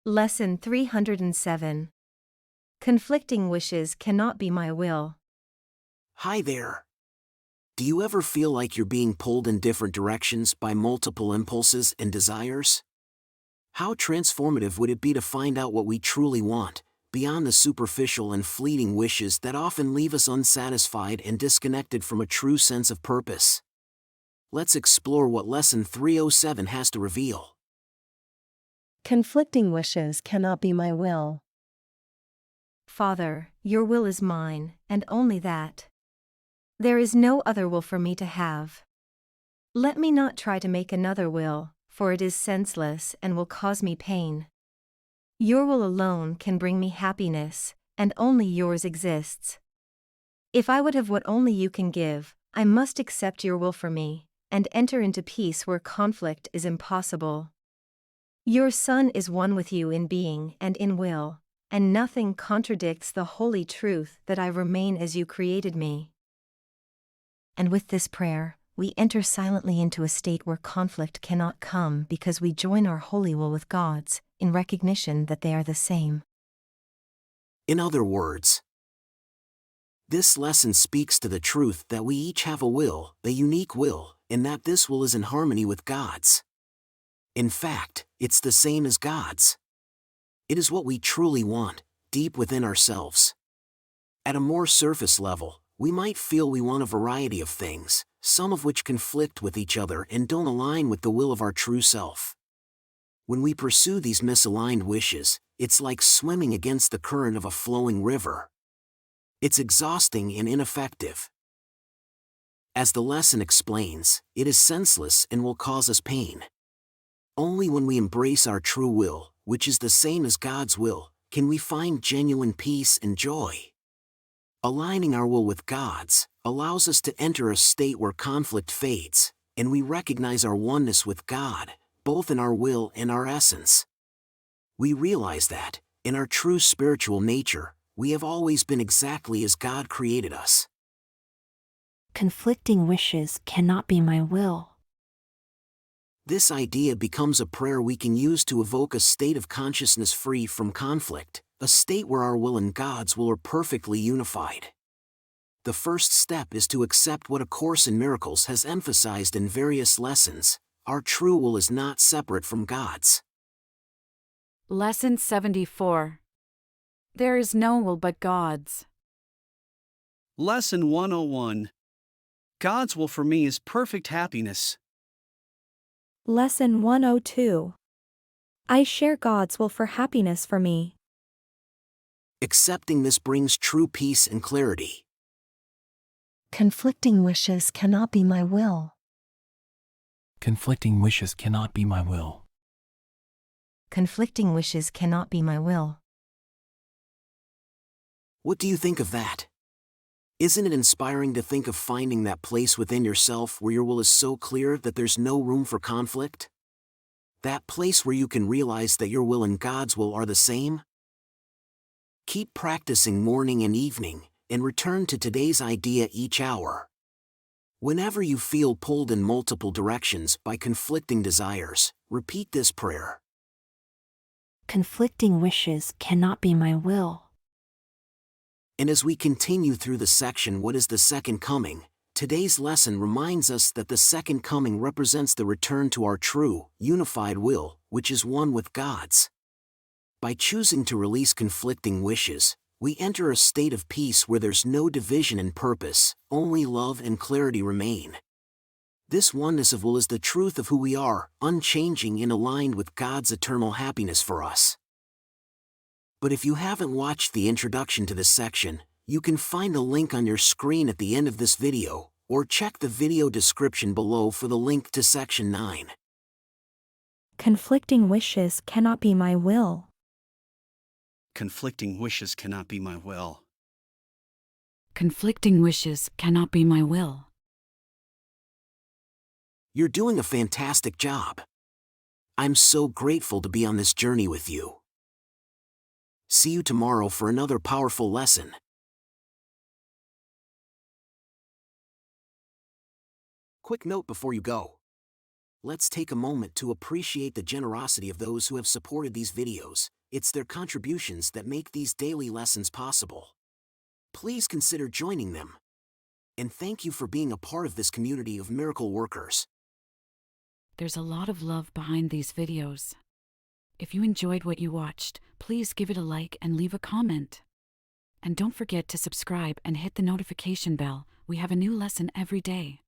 Lesson 307. Conflicting wishes cannot be my will. Hi there. Do you ever feel like you're being pulled in different directions by multiple impulses and desires? How transformative would it be to find out what we truly want, beyond the superficial and fleeting wishes that often leave us unsatisfied and disconnected from a true sense of purpose? Let's explore what Lesson 307 has to reveal. Conflicting wishes cannot be my will. Father, your will is mine, and only that. There is no other will for me to have. Let me not try to make another will, for it is senseless and will cause me pain. Your will alone can bring me happiness, and only yours exists. If I would have what only you can give, I must accept your will for me, and enter into peace where conflict is impossible. Your Son is one with you in being and in will, and nothing contradicts the holy truth that I remain as you created me. And with this prayer, we enter silently into a state where conflict cannot come because we join our holy will with God's, in recognition that they are the same. In other words, this lesson speaks to the truth that we each have a will, a unique will, and that this will is in harmony with God's. In fact, it's the same as God's. It is what we truly want, deep within ourselves. At a more surface level, we might feel we want a variety of things, some of which conflict with each other and don't align with the will of our true self. When we pursue these misaligned wishes, it's like swimming against the current of a flowing river. It's exhausting and ineffective. As the lesson explains, it is senseless and will cause us pain. Only when we embrace our true will, which is the same as God's will, can we find genuine peace and joy. Aligning our will with God's allows us to enter a state where conflict fades, and we recognize our oneness with God, both in our will and our essence. We realize that, in our true spiritual nature, we have always been exactly as God created us. Conflicting wishes cannot be my will. This idea becomes a prayer we can use to evoke a state of consciousness free from conflict, a state where our will and God's will are perfectly unified. The first step is to accept what A Course in Miracles has emphasized in various lessons: our true will is not separate from God's. Lesson 74. There is no will but God's. Lesson 101. God's will for me is perfect happiness. Lesson 102. I share God's will for happiness for me. Accepting this brings true peace and clarity. Conflicting wishes cannot be my will. Conflicting wishes cannot be my will. Conflicting wishes cannot be my will. What do you think of that? Isn't it inspiring to think of finding that place within yourself where your will is so clear that there's no room for conflict? That place where you can realize that your will and God's will are the same? Keep practicing morning and evening, and return to today's idea each hour. Whenever you feel pulled in multiple directions by conflicting desires, repeat this prayer. Conflicting wishes cannot be my will. And as we continue through the section What is the Second Coming?, today's lesson reminds us that the Second Coming represents the return to our true, unified will, which is one with God's. By choosing to release conflicting wishes, we enter a state of peace where there's no division in purpose, only love and clarity remain. This oneness of will is the truth of who we are, unchanging and aligned with God's eternal happiness for us. But if you haven't watched the introduction to this section, you can find a link on your screen at the end of this video, or check the video description below for the link to section 9. Conflicting wishes cannot be my will. Conflicting wishes cannot be my will. Conflicting wishes cannot be my will. You're doing a fantastic job. I'm so grateful to be on this journey with you. See you tomorrow for another powerful lesson. Quick note before you go. let's take a moment to appreciate the generosity of those who have supported these videos. It's their contributions that make these daily lessons possible. Please consider joining them. And thank you for being a part of this community of miracle workers. There's a lot of love behind these videos. If you enjoyed what you watched, please give it a like and leave a comment. And don't forget to subscribe and hit the notification bell. We have a new lesson every day.